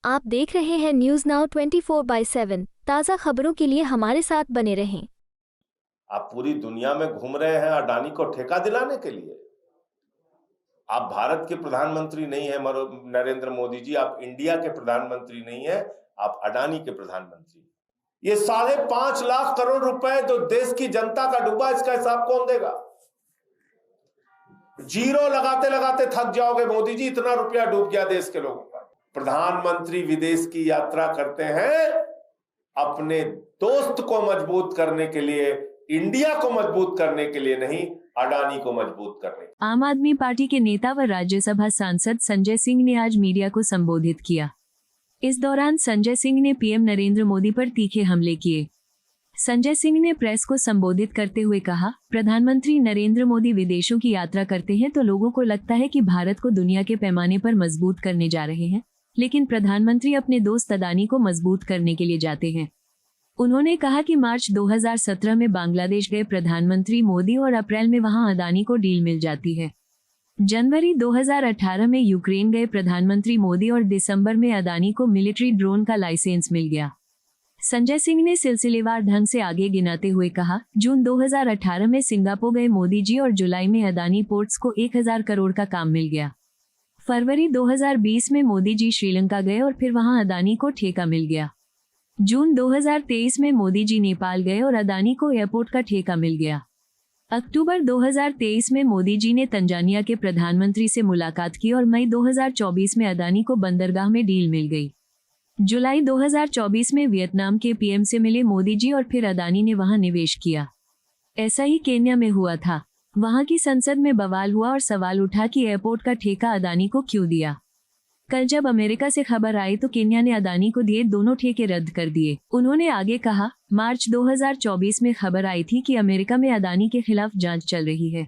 आप देख रहे हैं न्यूज नाउ 24/7 ताज़ा खबरों के लिए हमारे साथ बने रहें। आप पूरी दुनिया में घूम रहे हैं अडानी को ठेका दिलाने के लिए। आप भारत के प्रधानमंत्री नहीं है नरेंद्र मोदी जी, आप इंडिया के प्रधानमंत्री नहीं है, आप अडानी के प्रधानमंत्री। ये 5.5 लाख करोड़ रुपए जो देश की जनता का डूबा, इसका हिसाब कौन देगा? जीरो लगाते लगाते थक जाओगे मोदी जी, इतना रुपया डूब गया देश के लोगों का। प्रधानमंत्री विदेश की यात्रा करते हैं अपने दोस्त को मजबूत करने के लिए, इंडिया को मजबूत करने के लिए नहीं, अडानी को मजबूत करने। आम आदमी पार्टी के नेता व राज्यसभा सांसद संजय सिंह ने आज मीडिया को संबोधित किया। इस दौरान संजय सिंह ने पीएम नरेंद्र मोदी पर तीखे हमले किए। संजय सिंह ने प्रेस को संबोधित करते हुए कहा, प्रधानमंत्री नरेंद्र मोदी विदेशों की यात्रा करते हैं तो लोगों को लगता है कि भारत को दुनिया के पैमाने पर मजबूत करने जा रहे हैं, लेकिन प्रधानमंत्री अपने दोस्त अडानी को मजबूत करने के लिए जाते हैं। उन्होंने कहा कि मार्च 2017 में बांग्लादेश गए प्रधानमंत्री मोदी और अप्रैल में वहां अडानी को डील मिल जाती है। जनवरी 2018 में यूक्रेन गए प्रधानमंत्री मोदी और दिसंबर में अडानी को मिलिट्री ड्रोन का लाइसेंस मिल गया। संजय सिंह ने सिलसिलेवार ढंग से आगे गिनाते हुए कहा, जून 2018 में सिंगापुर गए मोदी जी और जुलाई में अडानी पोर्ट्स को 1000 करोड़ का काम मिल गया। फरवरी 2020 में मोदी जी श्रीलंका गए और फिर वहां अडानी को ठेका मिल गया। जून 2023 में मोदी जी नेपाल गए और अडानी को एयरपोर्ट का ठेका मिल गया। अक्टूबर 2023 में मोदी जी ने तंजानिया के प्रधानमंत्री से मुलाकात की और मई 2024 में अडानी को बंदरगाह में डील मिल गई। जुलाई 2024 में वियतनाम के पीएम से मिले मोदी जी और फिर अडानी ने वहां निवेश किया। ऐसा ही केन्या में हुआ था। वहां की संसद में बवाल हुआ और सवाल उठा कि एयरपोर्ट का ठेका अडानी को क्यों दिया। कल जब अमेरिका से खबर आई तो केन्या ने अडानी को दिए दोनों ठेके रद्द कर दिए। उन्होंने आगे कहा, मार्च 2024 में खबर आई थी कि अमेरिका में अडानी के खिलाफ जांच चल रही है।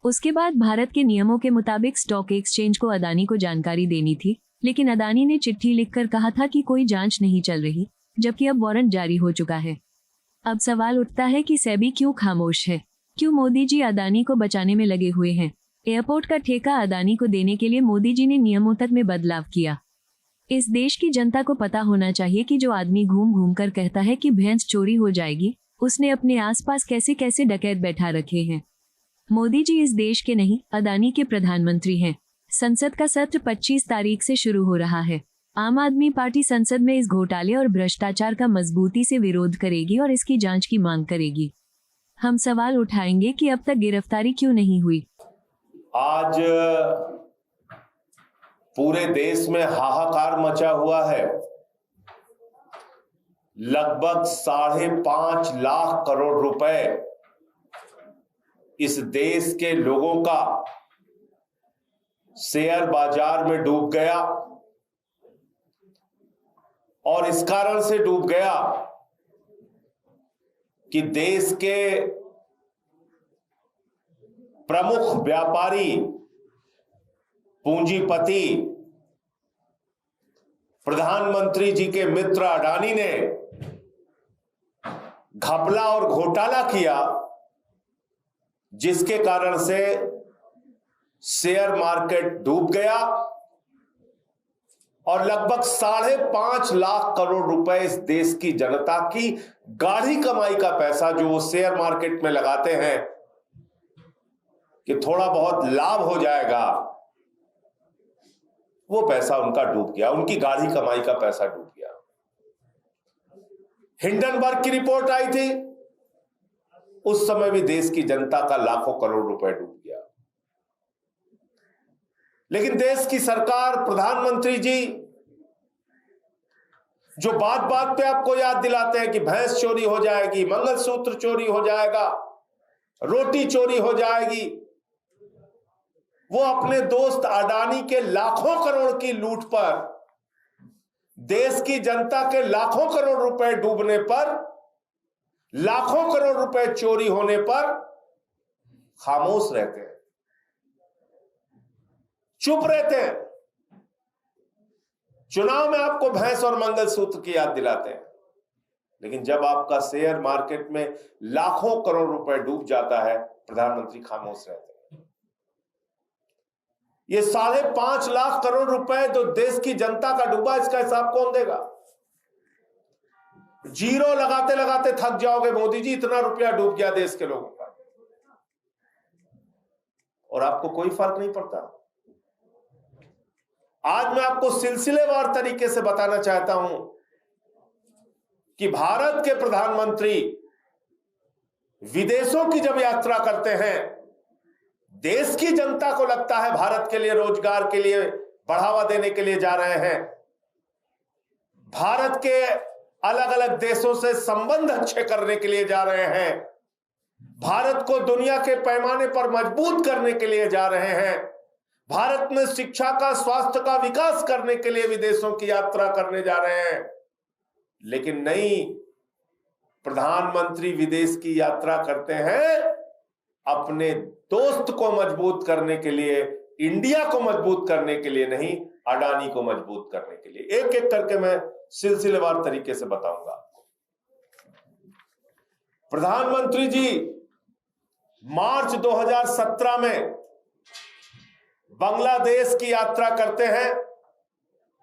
उसके बाद भारत के नियमों के मुताबिक स्टॉक एक्सचेंज को अडानी को जानकारी देनी थी, लेकिन अडानी ने चिट्ठी लिखकर कहा था कि कोई जांच नहीं चल रही, जबकि अब वारंट जारी हो चुका है। अब सवाल उठता है कि सेबी क्यों खामोश है? क्यों मोदी जी अडानी को बचाने में लगे हुए हैं? एयरपोर्ट का ठेका अडानी को देने के लिए मोदी जी ने नियमों तक में बदलाव किया। इस देश की जनता को पता होना चाहिए कि जो आदमी घूम घूम कर कहता है कि भैंस चोरी हो जाएगी, उसने अपने आसपास कैसे कैसे डकैत बैठा रखे हैं। मोदी जी इस देश के नहीं, अडानी के प्रधानमंत्री हैं। संसद का सत्र 25 तारीख से शुरू हो रहा है। आम आदमी पार्टी संसद में इस घोटाले और भ्रष्टाचार का मजबूती से विरोध करेगी और इसकी जांच की मांग करेगी। हम सवाल उठाएंगे कि अब तक गिरफ्तारी क्यों नहीं हुई। आज पूरे देश में हाहाकार मचा हुआ है। लगभग 5.5 लाख करोड़ रुपए इस देश के लोगों का शेयर बाजार में डूब गया और इस कारण से डूब गया कि देश के प्रमुख व्यापारी, पूंजीपति, प्रधानमंत्री जी के मित्र अडानी ने घपला और घोटाला किया, जिसके कारण से शेयर मार्केट डूब गया और लगभग 5.5 लाख करोड़ रुपए इस देश की जनता की गाढ़ी कमाई का पैसा जो वो शेयर मार्केट में लगाते हैं कि थोड़ा बहुत लाभ हो जाएगा, वो पैसा उनका डूब गया, उनकी गाढ़ी कमाई का पैसा डूब गया। हिंडनबर्ग की रिपोर्ट आई थी, उस समय भी देश की जनता का लाखों करोड़ रुपए डूब गया। लेकिन देश की सरकार, प्रधानमंत्री जी जो बात बात पे आपको याद दिलाते हैं कि भैंस चोरी हो जाएगी, मंगलसूत्र चोरी हो जाएगा, रोटी चोरी हो जाएगी, वो अपने दोस्त अडानी के लाखों करोड़ की लूट पर, देश की जनता के लाखों करोड़ रुपए डूबने पर, लाखों करोड़ रुपए चोरी होने पर खामोश रहते हैं, चुप रहते हैं। चुनाव में आपको भैंस और मंगलसूत्र की याद दिलाते हैं, लेकिन जब आपका शेयर मार्केट में लाखों करोड़ रुपए डूब जाता है, प्रधानमंत्री खामोश रहते हैं। ये 5.5 लाख करोड़ रुपए जो देश की जनता का डूबा, इसका हिसाब कौन देगा? जीरो लगाते लगाते थक जाओगे मोदी जी, इतना रुपया डूब गया देश के लोगों का, और आपको कोई फर्क नहीं पड़ता। आज मैं आपको सिलसिलेवार तरीके से बताना चाहता हूं कि भारत के प्रधानमंत्री विदेशों की जब यात्रा करते हैं, देश की जनता को लगता है भारत के लिए रोजगार के लिए बढ़ावा देने के लिए जा रहे हैं, भारत के अलग अलग देशों से संबंध अच्छे करने के लिए जा रहे हैं, भारत को दुनिया के पैमाने पर मजबूत करने के लिए जा रहे हैं, भारत में शिक्षा का, स्वास्थ्य का विकास करने के लिए विदेशों की यात्रा करने जा रहे हैं। लेकिन नहीं, प्रधानमंत्री विदेश की यात्रा करते हैं अपने दोस्त को मजबूत करने के लिए, इंडिया को मजबूत करने के लिए नहीं, अडानी को मजबूत करने के लिए। एक एक करके मैं सिलसिलेवार तरीके से बताऊंगा। प्रधानमंत्री जी मार्च 2017 में बांग्लादेश की यात्रा करते हैं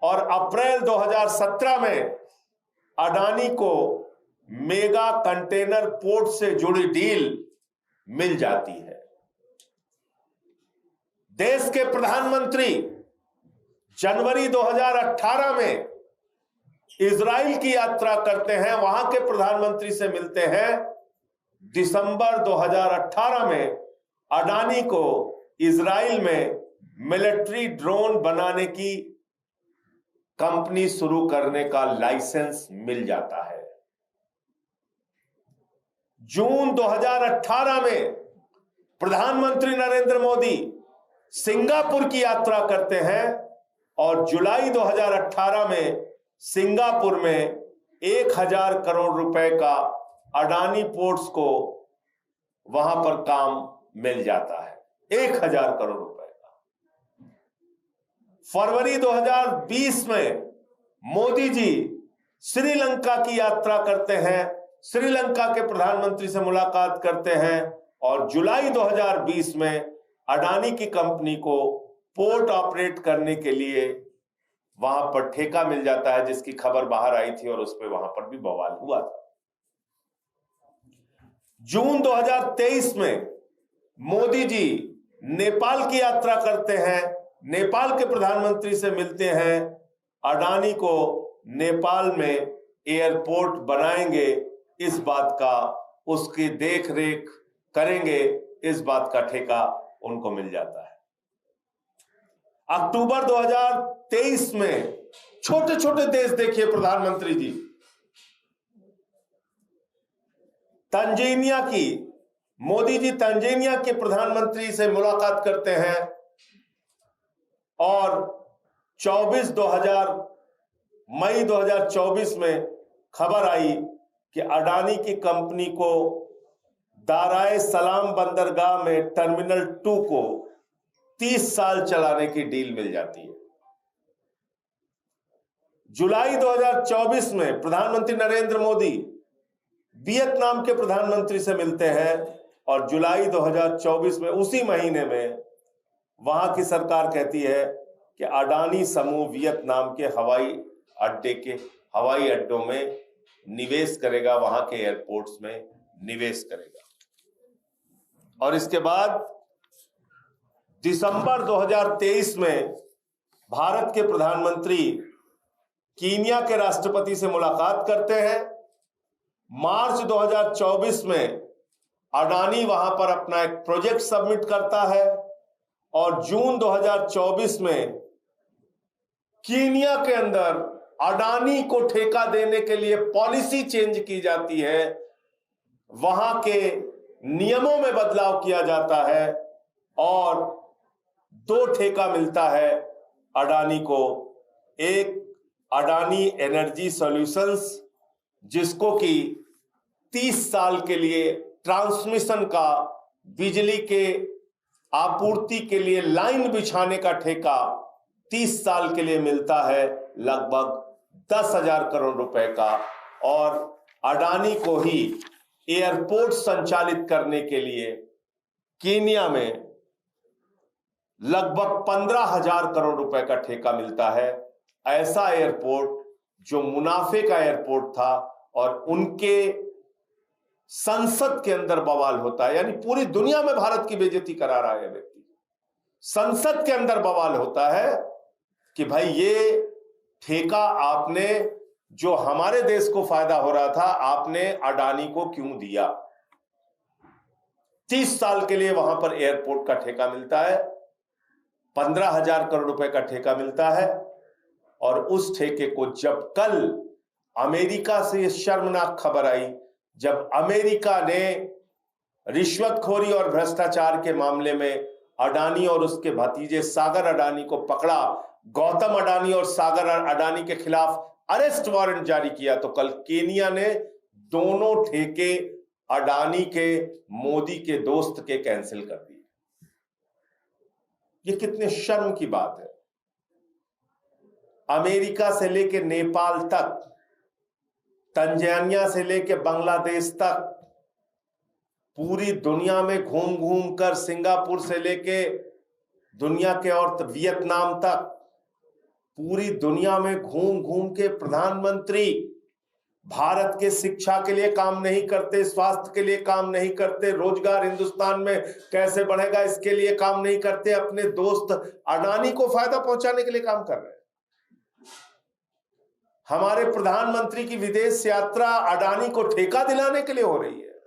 और अप्रैल 2017 में अडानी को मेगा कंटेनर पोर्ट से जुड़ी डील मिल जाती है। देश के प्रधानमंत्री जनवरी 2018 में इजराइल की यात्रा करते हैं, वहां के प्रधानमंत्री से मिलते हैं। दिसंबर 2018 में अडानी को इजराइल में मिलिट्री ड्रोन बनाने की कंपनी शुरू करने का लाइसेंस मिल जाता है। जून 2018 में प्रधानमंत्री नरेंद्र मोदी सिंगापुर की यात्रा करते हैं और जुलाई 2018 में सिंगापुर में 1000 करोड़ रुपए का अडानी पोर्ट्स को वहां पर काम मिल जाता है, 1000 करोड़ रुपए का। फरवरी 2020 में मोदी जी श्रीलंका की यात्रा करते हैं, श्रीलंका के प्रधानमंत्री से मुलाकात करते हैं और जुलाई 2020 में अडानी की कंपनी को पोर्ट ऑपरेट करने के लिए वहां पर ठेका मिल जाता है, जिसकी खबर बाहर आई थी और उस पर वहां पर भी बवाल हुआ था। जून 2023 में मोदी जी नेपाल की यात्रा करते हैं, नेपाल के प्रधानमंत्री से मिलते हैं, अडानी को नेपाल में एयरपोर्ट बनाएंगे इस बात का, उसकी देख रेख करेंगे इस बात का ठेका उनको मिल जाता है। अक्टूबर 2023 में छोटे छोटे देश देखिए प्रधानमंत्री जी, तंजानिया की, मोदी जी तंजानिया के प्रधानमंत्री से मुलाकात करते हैं और मई 2024 में खबर आई कि अडानी की कंपनी को दाराए सलाम बंदरगाह में टर्मिनल 2 को 30 साल चलाने की डील मिल जाती है। जुलाई 2024 में प्रधानमंत्री नरेंद्र मोदी वियतनाम के प्रधानमंत्री से मिलते हैं और जुलाई 2024 में उसी महीने में वहां की सरकार कहती है कि अडानी समूह वियतनाम के हवाई अड्डों में निवेश करेगा, वहां के एयरपोर्ट्स में निवेश करेगा। और इसके बाद दिसंबर 2023 में भारत के प्रधानमंत्री कीनिया के राष्ट्रपति से मुलाकात करते हैं। मार्च 2024 में अडानी वहां पर अपना एक प्रोजेक्ट सबमिट करता है और जून 2024 में कीनिया के अंदर अडानी को ठेका देने के लिए पॉलिसी चेंज की जाती है, वहां के नियमों में बदलाव किया जाता है और 2 ठेका मिलता है अडानी को। एक अडानी एनर्जी सॉल्यूशंस, जिसको कि 30 साल के लिए ट्रांसमिशन का, बिजली के आपूर्ति के लिए लाइन बिछाने का ठेका 30 साल के लिए मिलता है, लगभग 10,000 करोड़ रुपए का। और अडानी को ही एयरपोर्ट संचालित करने के लिए कीनिया में लगभग 15,000 करोड़ रुपए का ठेका मिलता है। ऐसा एयरपोर्ट जो मुनाफे का एयरपोर्ट था और उनके संसद के अंदर बवाल होता है, यानी पूरी दुनिया में भारत की बेइज्जती करा रहा है व्यक्ति। संसद के अंदर बवाल होता है कि भाई ये ठेका आपने, जो हमारे देश को फायदा हो रहा था, आपने अडानी को क्यों दिया। 30 साल के लिए वहां पर एयरपोर्ट का ठेका मिलता है, 15,000 करोड़ रुपए का ठेका मिलता है। और उस ठेके को जब कल अमेरिका से यह शर्मनाक खबर आई, जब अमेरिका ने रिश्वतखोरी और भ्रष्टाचार के मामले में अडानी और उसके भतीजे सागर अडानी को पकड़ा, गौतम अडानी और सागर अडानी के खिलाफ अरेस्ट वारंट जारी किया, तो कल केनिया ने दोनों ठेके अडानी के, मोदी के दोस्त के कैंसिल कर दिए। ये कितने शर्म की बात है। अमेरिका से लेकर नेपाल तक, तंजानिया से लेकर बांग्लादेश तक, पूरी दुनिया में घूम घूम कर, सिंगापुर से लेके दुनिया के और वियतनाम तक, पूरी दुनिया में घूम घूम के प्रधानमंत्री भारत के शिक्षा के लिए काम नहीं करते, स्वास्थ्य के लिए काम नहीं करते, रोजगार हिंदुस्तान में कैसे बढ़ेगा इसके लिए काम नहीं करते, अपने दोस्त अडानी को फायदा पहुंचाने के लिए काम कर रहे हैं। हमारे प्रधानमंत्री की विदेश यात्रा अडानी को ठेका दिलाने के लिए हो रही है।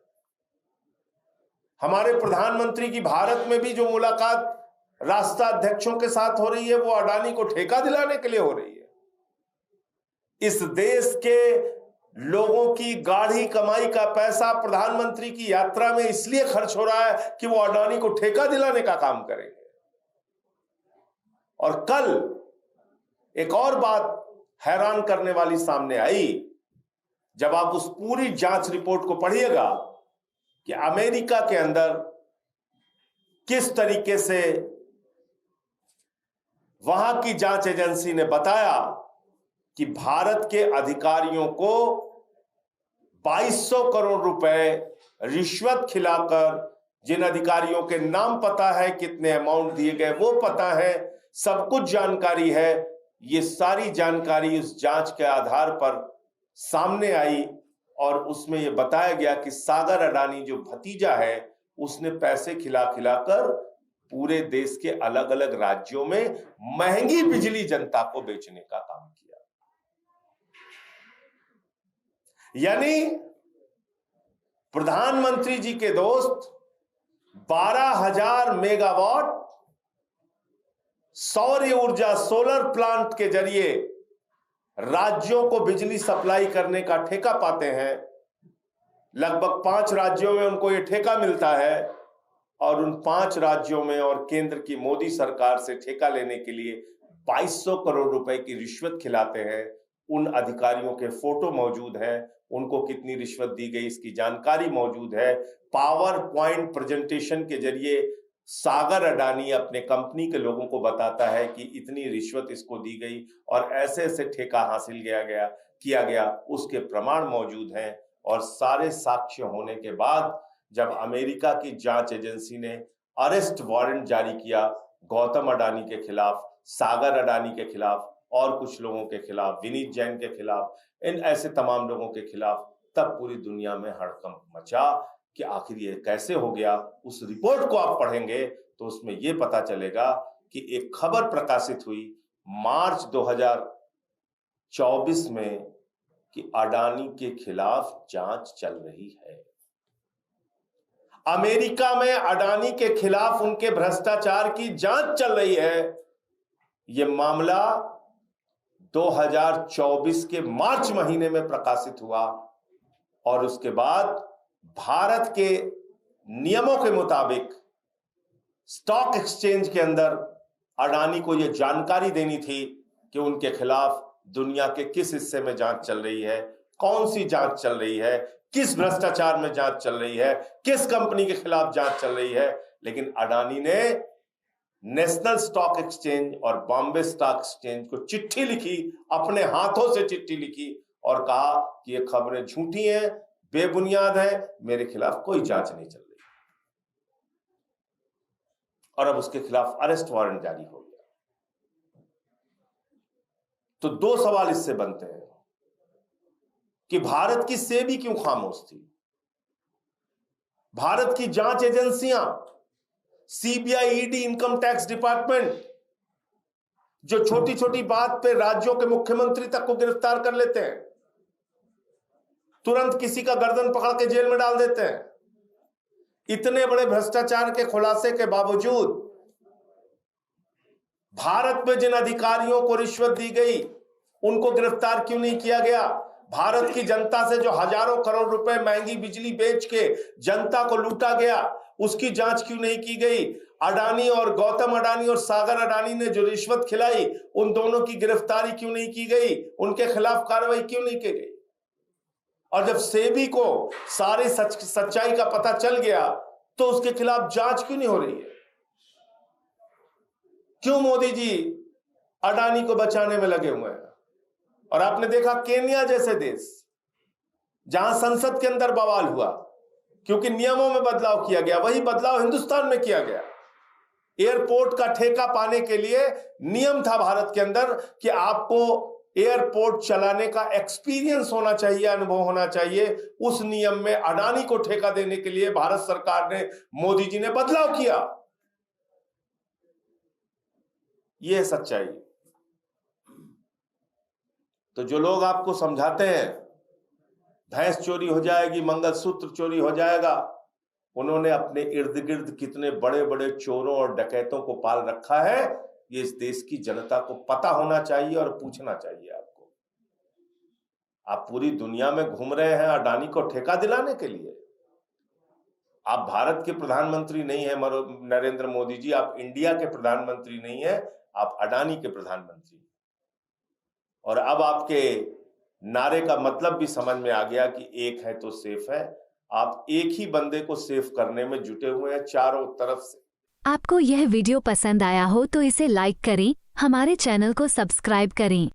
हमारे प्रधानमंत्री की भारत में भी जो मुलाकात राष्ट्राध्यक्षों के साथ हो रही है, वो अडानी को ठेका दिलाने के लिए हो रही है। इस देश के लोगों की गाढ़ी कमाई का पैसा प्रधानमंत्री की यात्रा में इसलिए खर्च हो रहा है कि वो अडानी को ठेका दिलाने का काम करेंगे। और कल एक और बात हैरान करने वाली सामने आई, जब आप उस पूरी जांच रिपोर्ट को पढ़िएगा कि अमेरिका के अंदर किस तरीके से वहां की जांच एजेंसी ने बताया कि भारत के अधिकारियों को 2200 करोड़ रुपए रिश्वत खिलाकर, जिन अधिकारियों के नाम पता है, कितने अमाउंट दिए गए वो पता है, सब कुछ जानकारी है। ये सारी जानकारी उस जांच के आधार पर सामने आई और उसमें यह बताया गया कि सागर अडानी जो भतीजा है, उसने पैसे खिला खिलाकर पूरे देश के अलग अलग राज्यों में महंगी बिजली जनता को बेचने का काम किया। यानी प्रधानमंत्री जी के दोस्त 12,000 मेगावाट सौर ऊर्जा, सोलर प्लांट के जरिए राज्यों को बिजली सप्लाई करने का ठेका पाते हैं। लगभग 5 राज्यों में उनको यह ठेका मिलता है और उन 5 राज्यों में और केंद्र की मोदी सरकार से ठेका लेने के लिए 2200 करोड़ रुपए की रिश्वत खिलाते हैं। उन अधिकारियों के फोटो मौजूद हैं, उनको कितनी रिश्वत दी गई इसकी जानकारी मौजूद है। पावर पॉइंट प्रेजेंटेशन के जरिए सागर अडानी अपने कंपनी के लोगों को बताता है कि इतनी रिश्वत इसको दी गई और ऐसे ऐसे ठेका हासिल किया गया, उसके प्रमाण मौजूद हैं। और सारे साक्ष्य होने के बाद जब अमेरिका की जांच एजेंसी ने अरेस्ट वारंट जारी किया गौतम अडानी के खिलाफ, सागर अडानी के खिलाफ और कुछ लोगों के खिलाफ, विनीत जैन के खिलाफ, इन ऐसे तमाम लोगों के खिलाफ, तब पूरी दुनिया में हड़कंप मचा कि आखिर ये कैसे हो गया। उस रिपोर्ट को आप पढ़ेंगे तो उसमें यह पता चलेगा कि एक खबर प्रकाशित हुई मार्च 2024 में कि अडानी के खिलाफ जांच चल रही है। अमेरिका में अडानी के खिलाफ उनके भ्रष्टाचार की जांच चल रही है। यह मामला 2024 के मार्च महीने में प्रकाशित हुआ और उसके बाद भारत के नियमों के मुताबिक स्टॉक एक्सचेंज के अंदर अडानी को यह जानकारी देनी थी कि उनके खिलाफ दुनिया के किस हिस्से में जांच चल रही है, कौन सी जांच चल रही है, किस भ्रष्टाचार में जांच चल रही है, किस कंपनी के खिलाफ जांच चल रही है। लेकिन अडानी ने नेशनल स्टॉक एक्सचेंज और बॉम्बे स्टॉक एक्सचेंज को चिट्ठी लिखी, अपने हाथों से चिट्ठी लिखी और कहा कि ये खबरें झूठी हैं, बेबुनियाद है, मेरे खिलाफ कोई जांच नहीं चल रही। और अब उसके खिलाफ अरेस्ट वारंट जारी हो गया। तो दो सवाल इससे बनते हैं कि भारत की सेबी क्यों खामोश थी? भारत की जांच एजेंसियां, CBI, ED, income tax department, जो छोटी छोटी बात पे राज्यों के मुख्यमंत्री तक को गिरफ्तार कर लेते हैं, तुरंत किसी का गर्दन पकड़ के जेल में डाल देते हैं। इतने बड़े भ्रष्टाचार के खुलासे के बावजूद भारत में जिन अधिकारियों को रिश्वत दी गई उनको गिरफ्तार क्यों नहीं किया गया? भारत की जनता से जो हजारों करोड़ रुपए महंगी बिजली बेच के जनता को लूटा गया, उसकी जांच क्यों नहीं की गई? अडानी और गौतम अडानी और सागर अडानी ने जो रिश्वत खिलाई, उन दोनों की गिरफ्तारी क्यों नहीं की गई? उनके खिलाफ कार्रवाई क्यों नहीं की गई? और जब सेबी को सारी सच्चाई का पता चल गया तो उसके खिलाफ जांच क्यों नहीं हो रही है? क्यों मोदी जी अडानी को बचाने में लगे हुए हैं? और आपने देखा केन्या जैसे देश, जहां संसद के अंदर बवाल हुआ क्योंकि नियमों में बदलाव किया गया, वही बदलाव हिंदुस्तान में किया गया। एयरपोर्ट का ठेका पाने के लिए नियम था भारत के अंदर कि आपको एयरपोर्ट चलाने का एक्सपीरियंस होना चाहिए, अनुभव होना चाहिए। उस नियम में अडानी को ठेका देने के लिए भारत सरकार ने, मोदी जी ने बदलाव किया। यह है सच्चाई। तो जो लोग आपको समझाते हैं भैंस चोरी हो जाएगी, मंगलसूत्र चोरी हो जाएगा, उन्होंने अपने इर्द गिर्द कितने बड़े बड़े चोरों और डकैतों को पाल रखा है, ये इस देश की जनता को पता होना चाहिए और पूछना चाहिए आपको। आप पूरी दुनिया में घूम रहे हैं अडानी को ठेका दिलाने के लिए। आप भारत के प्रधानमंत्री नहीं है नरेंद्र मोदी जी, आप इंडिया के प्रधानमंत्री नहीं है, आप अडानी के प्रधानमंत्री। और अब आपके नारे का मतलब भी समझ में आ गया कि एक है तो सेफ है। आप एक ही बंदे को सेफ करने में जुटे हुए हैं चारों तरफ से। आपको यह वीडियो पसंद आया हो तो इसे लाइक करें, हमारे चैनल को सब्सक्राइब करें।